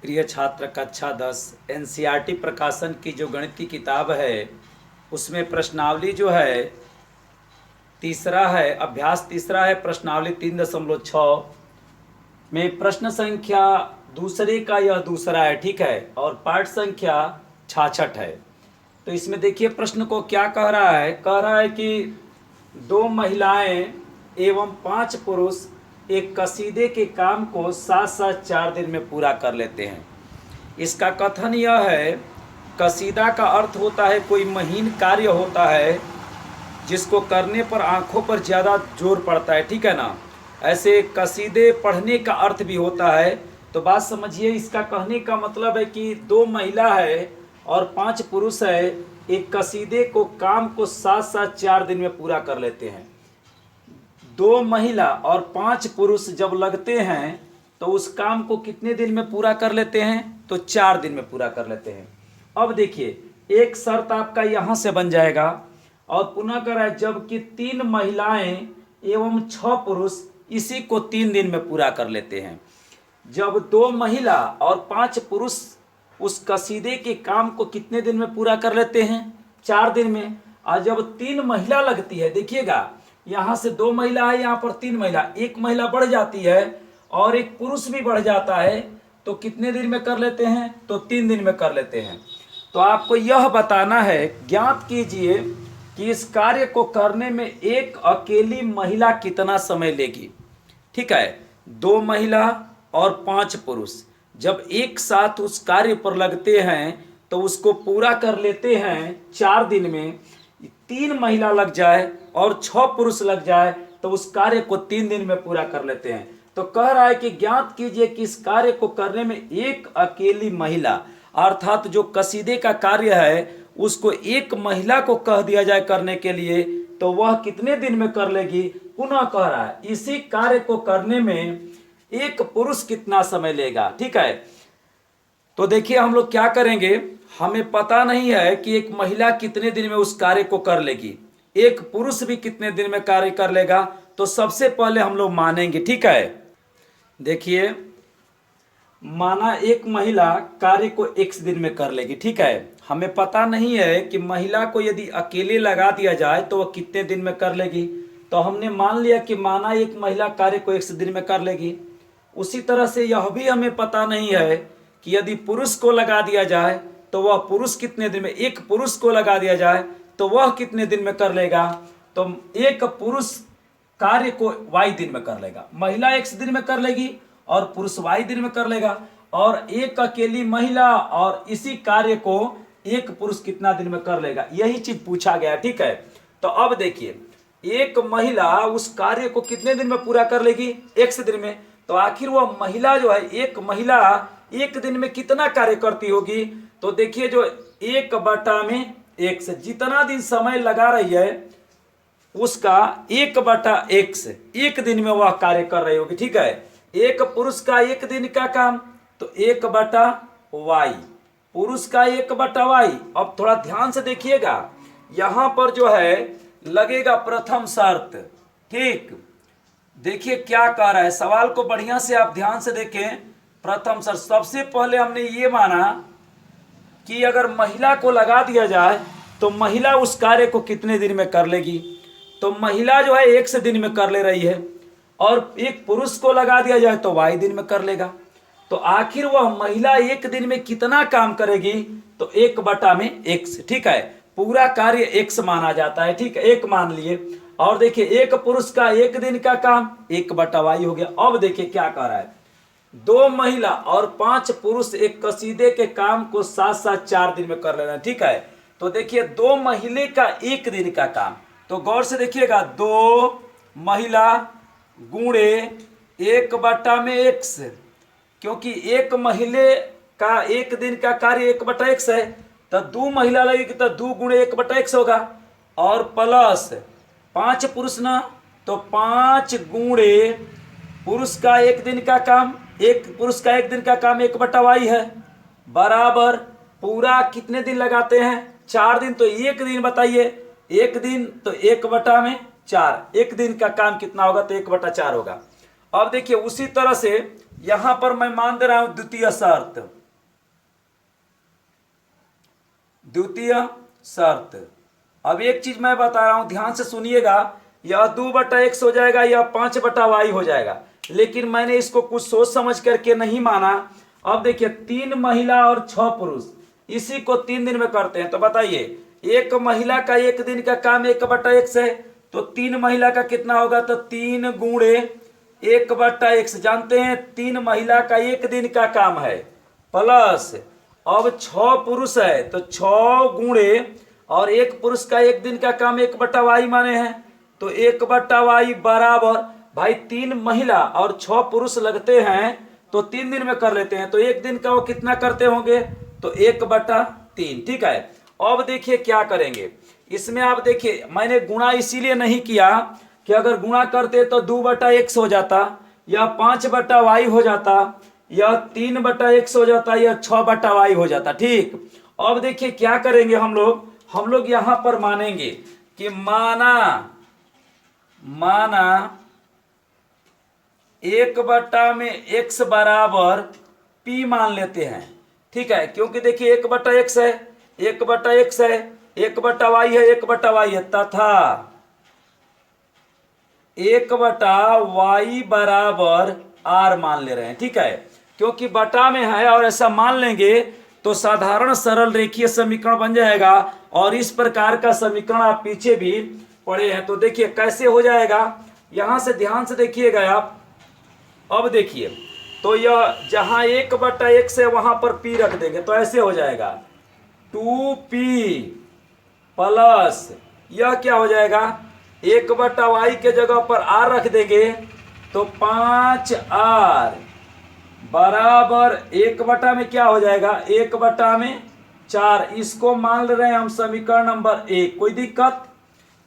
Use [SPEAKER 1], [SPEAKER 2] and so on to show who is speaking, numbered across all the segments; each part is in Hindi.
[SPEAKER 1] प्रिय छात्र, कक्षा 10 एनसीईआरटी प्रकाशन की जो गणित की किताब है उसमें प्रश्नावली जो है तीसरा है, अभ्यास तीसरा है, प्रश्नावली 3.6 में प्रश्न संख्या दूसरे का यह दूसरा है, ठीक है, और पाठ संख्या 66 है। तो इसमें देखिए प्रश्न को क्या कह रहा है कि दो महिलाएं एवं 5 पुरुष एक कसीदे के काम को साथ साथ 4 दिन में पूरा कर लेते हैं। इसका कथन यह है, कसीदा का अर्थ होता है कोई महीन कार्य होता है जिसको करने पर आंखों पर ज़्यादा जोर पड़ता है, ठीक है ना। ऐसे कसीदे पढ़ने का अर्थ भी होता है। तो बात समझिए, इसका कहने का मतलब है कि दो महिला है और 5 पुरुष है, एक कसीदे को काम को साथ साथ 4 दिन में पूरा कर लेते हैं। दो महिला और 5 पुरुष जब लगते हैं तो उस काम को कितने दिन में पूरा कर लेते हैं? तो 4 दिन में पूरा कर लेते हैं। अब देखिए, एक शर्त आपका यहाँ से बन जाएगा और पुनः कराए, जबकि 3 महिलाएं एवं 6 पुरुष इसी को 3 दिन में पूरा कर लेते हैं। जब 2 महिला और 5 पुरुष उस कसीदे के काम को कितने दिन में पूरा कर लेते हैं? 4 दिन में। और जब 3 महिला लगती है, देखिएगा यहाँ से 2 महिला है, यहाँ पर 3 महिला, एक महिला बढ़ जाती है और एक पुरुष भी बढ़ जाता है, तो कितने दिन में कर लेते हैं? तो 3 दिन में कर लेते हैं। तो आपको यह बताना है, ज्ञात कीजिए कि इस कार्य को करने में एक अकेली महिला कितना समय लेगी। ठीक है, 2 महिला और 5 पुरुष जब एक साथ उस कार्य पर लगते हैं तो उसको पूरा कर लेते हैं 4 दिन में। 3 महिला लग जाए और 6 पुरुष लग जाए तो उस कार्य को 3 दिन में पूरा कर लेते हैं। तो कह रहा है कि ज्ञात कीजिए कि इस कार्य को करने में एक अकेली महिला, अर्थात जो कसीदे का कार्य है उसको एक महिला को कह दिया जाए करने के लिए, तो वह कितने दिन में कर लेगी। पुनः कह रहा है इसी कार्य को करने में एक पुरुष कितना समय लेगा। ठीक है, तो देखिए हम लोग क्या करेंगे, हमें पता नहीं है कि एक महिला कितने दिन में उस कार्य को कर लेगी, एक पुरुष भी कितने दिन में कार्य कर लेगा। तो सबसे पहले हम लोग मानेंगे, ठीक है, देखिए माना एक महिला कार्य को x दिन में कर लेगी। ठीक है, हमें पता नहीं है कि महिला को यदि अकेले लगा दिया जाए तो वह कितने दिन में कर लेगी। तो हमने मान लिया कि माना एक महिला कार्य को x दिन में कर लेगी। उसी तरह से यह भी हमें पता नहीं है कि यदि पुरुष को लगा दिया जाए तो वह पुरुष कितने दिन में, एक पुरुष को लगा दिया जाए तो वह कितने दिन में कर लेगा। तो एक पुरुष कार्य को y दिन में कर लेगा, महिला x दिन में कर लेगी और पुरुष y दिन में कर लेगा। और एक अकेली महिला और इसी कार्य को एक पुरुष कितना दिन में कर लेगा, यही चीज पूछा गया। ठीक है, तो अब देखिए एक महिला उस कार्य को कितने दिन में पूरा कर लेगी? x दिन में। तो आखिर वह महिला जो है, एक महिला एक दिन में कितना कार्य करती होगी? तो देखिए जो 1/x जितना दिन समय लगा रही है उसका 1/x एक दिन में वह कार्य कर रही होगी। ठीक है, एक पुरुष का एक दिन का काम तो 1/y, पुरुष का 1/y। अब थोड़ा ध्यान से देखिएगा, यहां पर जो है लगेगा प्रथम शर्त। ठीक, देखिए क्या कह रहा है, सवाल को बढ़िया से आप ध्यान से देखें। प्रथम शर्त, सबसे पहले हमने ये माना कि अगर महिला को लगा दिया जाए तो महिला उस कार्य को कितने दिन में कर लेगी। तो महिला जो है 1 दिन में कर ले रही है और एक पुरुष को लगा दिया जाए तो y दिन में कर लेगा। तो आखिर वह महिला एक दिन में कितना काम करेगी? तो 1/x। ठीक है, पूरा कार्य x माना जाता है। ठीक है, एक मान लिए। और देखिए एक पुरुष का एक दिन का काम 1/y हो गया। अब देखिए क्या कह रहा है, 2 महिला और 5 पुरुष एक कसीदे के काम को साथ साथ 4 दिन में कर लेना। ठीक है, तो देखिए 2 महीने का एक दिन का काम, तो गौर से देखिएगा 2 महिला गुणे 1/x, क्योंकि एक महीने का एक दिन का कार्य 1/x है, तो 2 महिला लगेगी तो 2 गुणे 1/x होगा। और प्लस 5 पुरुष ना, तो 5 गुणे पुरुष का एक दिन का काम, एक पुरुष का एक दिन का काम 1/y है, बराबर पूरा कितने दिन लगाते हैं? 4 दिन। तो एक दिन बताइए, एक दिन तो 1/4, एक दिन का काम कितना होगा? तो 1/4 होगा। अब देखिए उसी तरह से यहां पर मैं मान दे रहा हूं द्वितीय शर्त, द्वितीय शर्त। अब एक चीज मैं बता रहा हूं, ध्यान से सुनिएगा, यह 2/x हो जाएगा, यह 5/y हो जाएगा, लेकिन मैंने इसको कुछ सोच समझ करके नहीं माना। अब देखिए 3 महिला और 6 पुरुष, इसी को 3 दिन में करते हैं। तो बताइए, एक महिला का एक दिन का काम 1/x है, तो 3 महिला का कितना होगा, तो 3 गुणे 1/x। जानते हैं 3 महिला का एक दिन का काम है, प्लस अब 6 पुरुष है, तो 6 गुणे और एक पुरुष का एक दिन का काम 1/y माने हैं, तो 1/y बराबर, भाई 3 महिला और 6 पुरुष लगते हैं तो 3 दिन में कर लेते हैं, तो एक दिन का वो कितना करते होंगे, तो 1/3। ठीक है, अब देखिए क्या करेंगे इसमें। आप देखिए मैंने गुणा इसीलिए नहीं किया कि अगर गुणा करते तो 2/x हो जाता, या 5/y हो जाता, या 3/x हो जाता, या 6/y हो जाता। ठीक, अब देखिए क्या करेंगे हम लोग यहां पर मानेंगे कि माना 1/x बराबर p मान लेते हैं। ठीक है, क्योंकि देखिए 1/x है, 1/x है, 1/y है, 1/y है, तथा 1/y बराबर r मान ले रहे हैं। ठीक है, क्योंकि बटा में है और ऐसा मान लेंगे तो साधारण सरल रेखीय समीकरण बन जाएगा। और इस प्रकार का समीकरण आप पीछे भी पढ़े हैं। तो देखिए कैसे हो जाएगा, यहां से ध्यान से देखिएगा आप। अब देखिए, तो यह जहां 1/x है वहां पर p रख देंगे, तो ऐसे हो जाएगा 2p प्लस यह क्या हो जाएगा, 1/y के जगह पर r रख देंगे, तो 5r बराबर 1 में क्या हो जाएगा, 1/4। इसको मान ले रहे हैं हम समीकरण नंबर 1। कोई दिक्कत?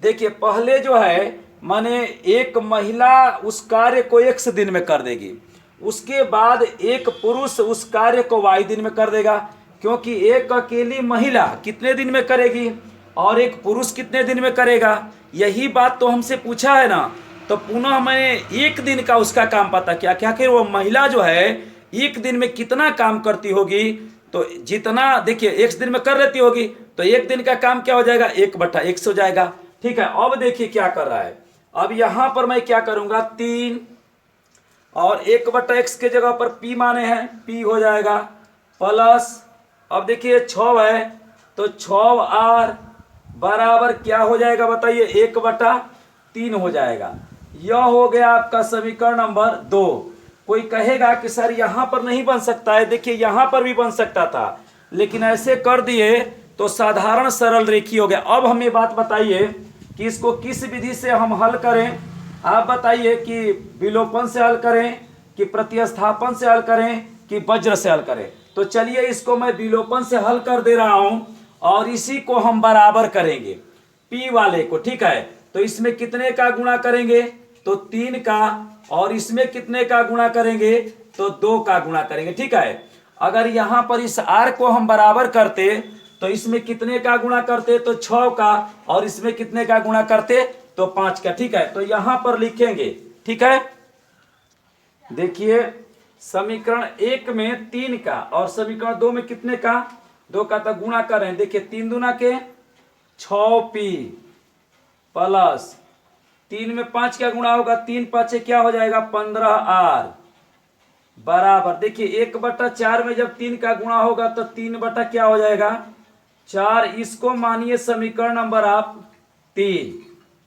[SPEAKER 1] देखिए पहले जो है माने एक महिला उस कार्य को x दिन में कर देगी, उसके बाद एक पुरुष उस कार्य को y दिन में कर देगा, क्योंकि एक अकेली महिला कितने दिन में करेगी और एक पुरुष कितने दिन में करेगा, यही बात तो हमसे पूछा है ना। तो पुनः मैंने एक दिन का उसका काम पता किया, क्या कि वो महिला जो है एक दिन में कितना काम करती होगी, तो जितना देखिए x दिन में कर लेती होगी, तो एक दिन का काम क्या हो जाएगा, 1/x हो जाएगा। ठीक है, अब देखिए क्या कर रहा है। अब यहां पर मैं क्या करूंगा, 3 और 1/x के जगह पर p माने हैं, p हो जाएगा प्लस, अब देखिए 6 है, तो 6r बराबर क्या हो जाएगा बताइए, 1/3 हो जाएगा। यह हो गया आपका समीकरण नंबर 2। कोई कहेगा कि सर यहां पर नहीं बन सकता है, देखिए यहां पर भी बन सकता था, लेकिन ऐसे कर दिए तो साधारण सरल रेखी हो गया। अब हमें बात बताइए कि इसको किस विधि से हम हल करें। आप बताइए कि विलोपन से हल करें, कि प्रतिस्थापन से हल करें, कि वज्र से हल करें। तो चलिए इसको मैं विलोपन से हल कर दे रहा हूं और इसी को हम बराबर करेंगे p वाले को। ठीक है, तो इसमें कितने का गुणा करेंगे, तो 3 का, और इसमें कितने का गुणा करेंगे, तो 2 का गुणा करेंगे। ठीक है, अगर यहां पर इस r को हम बराबर करते तो इसमें कितने का गुणा करते, तो 6 का, और इसमें कितने का गुणा करते, तो 5 का। ठीक है, तो यहां पर लिखेंगे। ठीक है, देखिए समीकरण 1 में 3 का और समीकरण 2 में कितने का, 2 का, तो गुणा कर रहे हैं। देखिए 3 दूना के 6p प्लस 3 में 5 का गुणा होगा, 3 5 क्या हो जाएगा, 15r बराबर, देखिए 1/4 में जब 3 का गुणा होगा तो 3 क्या हो जाएगा, 4। इसको मानिए समीकरण नंबर आप 3।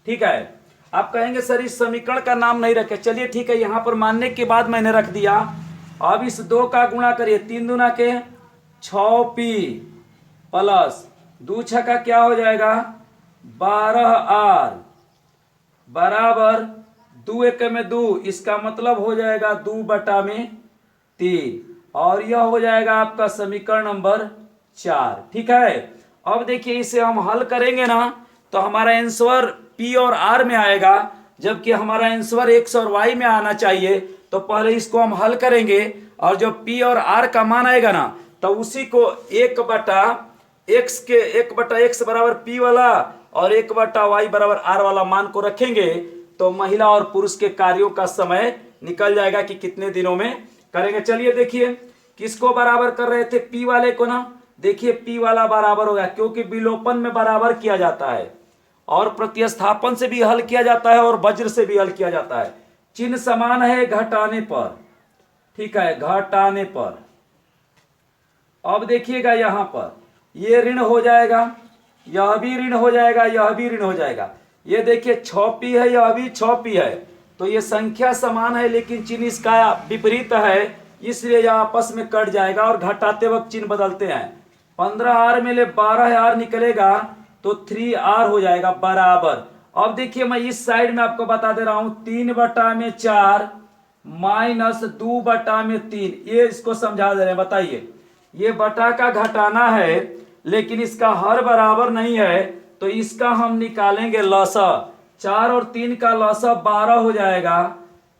[SPEAKER 1] ठीक है, आप कहेंगे सर इस समीकरण का नाम नहीं रखे, चलिए ठीक है, यहां पर मानने के बाद मैंने रख दिया। अब इस 2 का गुणा करिए, 3 दूना के 6p प्लस 2 6 का क्या हो जाएगा, 12r बराबर 2 1 में 2, इसका मतलब हो जाएगा 2/3, और यह हो जाएगा आपका समीकरण नंबर 4। ठीक है, अब देखिए इसे हम हल करेंगे ना तो हमारा आंसर p और r में आएगा, जबकि हमारा आंसर x और y में आना चाहिए। तो पहले इसको हम हल करेंगे और जब p और r का मान आएगा ना तो उसी को 1/x बराबर p वाला और 1/y बराबर r वाला मान को रखेंगे, तो महिला और पुरुष के कार्यों का समय निकल जाएगा कि कितने दिनों में करेंगे। चलिए देखिए किसको बराबर कर रहे थे, P वाले को ना। देखिए P वाला बराबर हो गया, क्योंकि विलोपन में बराबर किया जाता है और प्रतिस्थापन से भी हल किया जाता है और वज्र से भी हल किया जाता है। चिन्ह समान है घटाने पर, ठीक है, घटाने पर। अब देखिएगा यहां पर ये ऋण हो जाएगा, यह भी ऋण हो जाएगा, यह भी ऋण हो जाएगा। ये देखिए 6p है, यह भी 6p है, तो ये संख्या समान है लेकिन चिन्ह इसका विपरीत है, इसलिए यह आपस में कट जाएगा और घटाते वक्त चिन्ह बदलते हैं। 15r में ले 12r निकलेगा तो 3r हो जाएगा बराबर। अब देखिए मैं इस साइड में आपको बता दे रहा हूं, 3/4 माइनस 2/3, ये इसको समझा दे रहे हैं। बताइए ये बटा का घटाना है लेकिन इसका हर बराबर नहीं है, तो इसका हम निकालेंगे लसा। 4 और 3 का लसा 12 हो जाएगा,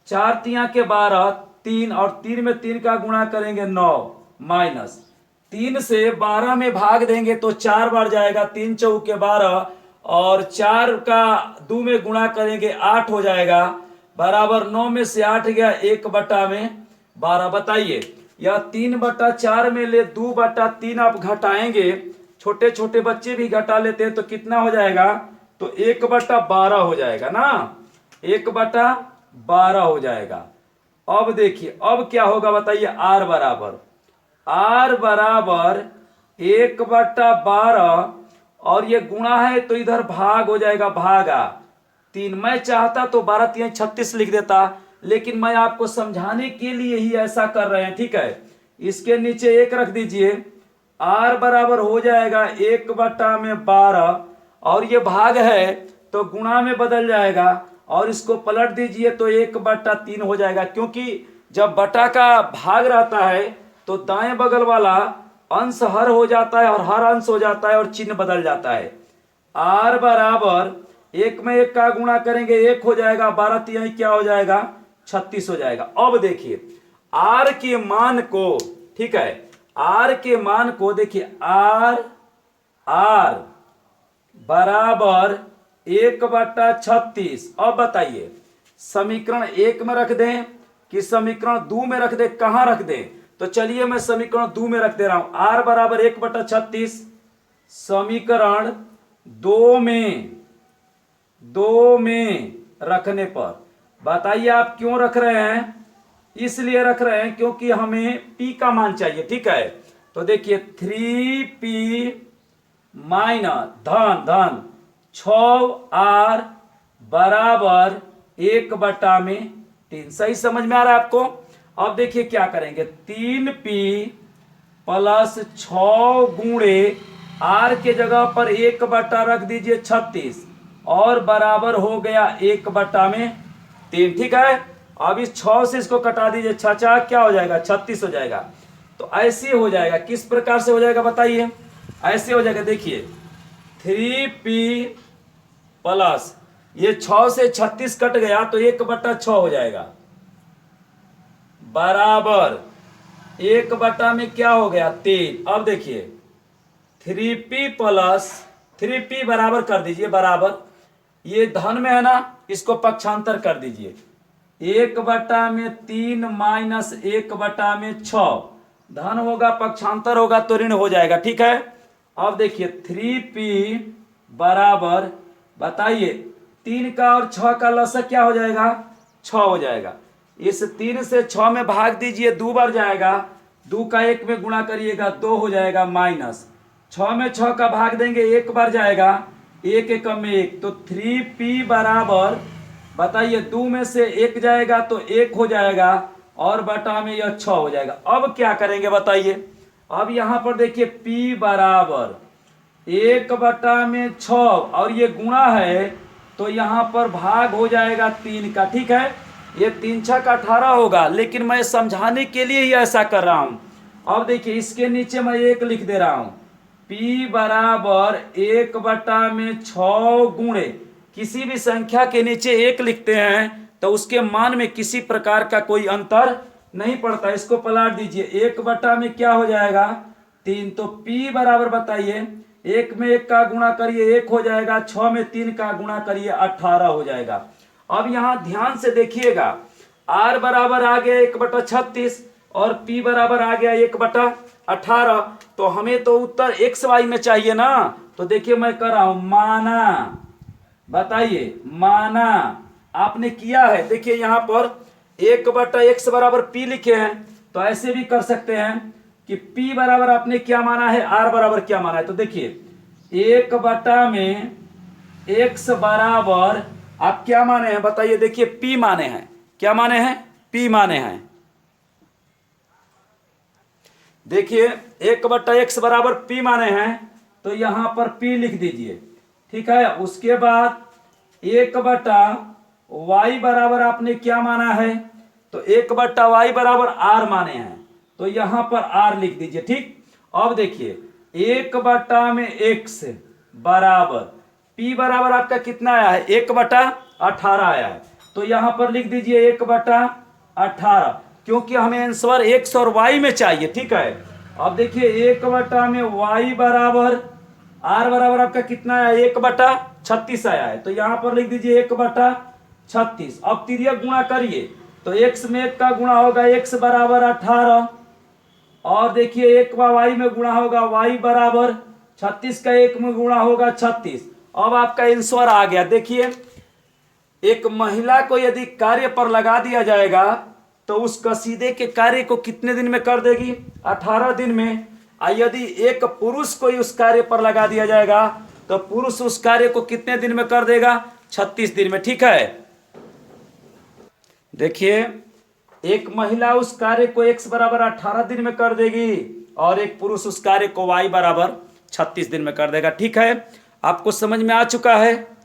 [SPEAKER 1] 4 तिया के 12, 3 और 3 में 3 का गुणा करेंगे 9, माइनस 3 से 12 में भाग देंगे तो 4 बार जाएगा, 3 चौके 12 और 4 का 2 में गुणा करेंगे 8 हो जाएगा बराबर। 9 में से 8 गया 1/12। बताइए यह 3/4 में ले 2/3 आप घटाएंगे, छोटे छोटे बच्चे भी घटा लेते हैं, तो कितना हो जाएगा, तो 1/12 हो जाएगा ना, 1/12 हो जाएगा। अब देखिए अब क्या होगा बताइए, आर बराबर 1/12 और ये गुणा है तो इधर भाग हो जाएगा, भागा 3। मैं चाहता तो 12 3 36 लिख देता, लेकिन मैं आपको समझाने के लिए ही ऐसा कर रहे हैं, ठीक है। इसके नीचे 1 रख दीजिए, r बराबर हो जाएगा 1/12 और ये भाग है तो गुणा में बदल जाएगा और इसको पलट दीजिए तो 1/3 हो जाएगा, क्योंकि जब बटा का भाग रहता है तो दाएं बगल वाला अंश हर हो जाता है और हर अंश हो जाता है और चिन्ह बदल जाता है। r बराबर 1 में 1 का गुणा करेंगे 1 हो जाएगा, 12 तिहाई क्या हो जाएगा, 36 हो जाएगा। अब देखिए r के मान को, ठीक है, r के मान को देखिए, r बराबर 1/36। अब बताइए समीकरण 1 में रख दें कि समीकरण 2 में रख दें, कहां रख दें, तो चलिए मैं समीकरण 2 में रख दे रहा हूं। r बराबर 1/36 समीकरण 2 में रखने पर बताइए आप क्यों रख रहे हैं, इसलिए रख रहे हैं क्योंकि हमें p का मान चाहिए, ठीक है। तो देखिए 3p माइनस धन 6r बराबर 1/3। सही समझ में आ रहा है आपको। अब देखिए क्या करेंगे, 3p प्लस 6 गुणे r के जगह पर 1 रख दीजिए 36 और बराबर हो गया 1/3, ठीक है। अब इस 6 से इसको कटा दीजिए, 6 क्या हो जाएगा, 36 हो जाएगा। तो ऐसे हो जाएगा, किस प्रकार से हो जाएगा बताइए, ऐसे हो जाएगा। देखिए 3p प्लस ये 6 से 36 कट गया तो 1/6 हो जाएगा बराबर 1 में क्या हो गया, 3। अब देखिए 3p प्लस 3p बराबर कर दीजिए, बराबर ये धन में है ना, इसको पक्षांतर कर दीजिए, 1/3 माइनस 1/6 धन होगा, पक्षांतर होगा तो ऋण हो जाएगा, ठीक है। अब देखिए 3p बराबर, बताइए 3 का और 6 का लसा क्या हो जाएगा, 6 हो जाएगा। इस 3 से 6 में भाग दीजिए, 2 बार जाएगा, 2 का 1 में गुणा करिएगा 2 हो जाएगा, माइनस 6 में 6 का भाग देंगे 1 बार जाएगा, 1 1 में 1, तो 3p बराबर, बताइए 2 में से 1 जाएगा तो 1 हो जाएगा और बटा में यह 6 हो जाएगा। अब क्या करेंगे बताइए, अब यहां पर देखिए p बराबर 1/6 और ये गुणा है तो यहां पर भाग हो जाएगा 3 का, ठीक है। ये 3 6 का 18 होगा, लेकिन मैं समझाने के लिए ही ऐसा कर रहा हूं। अब देखिए इसके नीचे मैं 1 लिख दे रहा हूं, p बराबर 1/6 गुणे, किसी भी संख्या के नीचे 1 लिखते हैं तो उसके मान में किसी प्रकार का कोई अंतर नहीं पड़ता। इसको पलट दीजिए, 1 में क्या हो जाएगा, 3, तो p बराबर बताइए 1 में 1 का गुणा करिए 1 हो जाएगा, 6 में 3 का गुणा करिए 18 हो जाएगा। अब यहां ध्यान से देखिएगा, r बराबर आ गया 1/36, और p बराबर आ गया 1/18। तो हमें तो उत्तर एक्स वाई में चाहिए ना। तो देखिए मैं कर रहा हूं माना, बताइए माना आपने किया है। देखिए यहां पर 1/x बराबर p लिखे हैं, तो ऐसे भी कर सकते हैं कि p बराबर आपने क्या माना है, r बराबर क्या माना है। तो देखिए 1 में x बराबर आप क्या माने हैं बताइए। देखिए p माने हैं, क्या माने हैं, p माने हैं। देखिए 1/x बराबर p माने हैं, तो यहां पर p लिख दीजिए, ठीक है। उसके बाद 1/y बराबर आपने क्या माना है, तो 1/y बराबर r माने हैं, तो यहां पर r लिख दीजिए, ठीक। अब देखिए 1 में x बराबर p बराबर आपका कितना आया है, 1/18 आया है, तो यहां पर लिख दीजिए 1/18, क्योंकि हमें आंसर x और y में चाहिए, ठीक है। अब देखिए 1 में y बराबर r बराबर आपका कितना आया, 1/36 आया है, तो यहां पर लिख दीजिए 1/36। अब तिर्यक गुणा करिए, तो x में 1 का गुणा होगा x बराबर 18, और देखिए 1 का y में गुणा होगा y बराबर 36 का 1 में गुणा होगा 36। अब आपका आंसर आ गया। देखिए एक महिला को यदि कार्य पर लगा दिया जाएगा तो उस कसीदे के कार्य को कितने दिन में कर देगी, 18 दिन में। यदि एक पुरुष को उस कार्य पर लगा दिया जाएगा तो पुरुष उस कार्य को कितने दिन में कर देगा, 36 दिन में, ठीक है। देखिए एक महिला उस कार्य को x बराबर 18 दिन में कर देगी और एक पुरुष उस कार्य को y बराबर 36 दिन में कर देगा, ठीक है। आपको समझ में आ चुका है।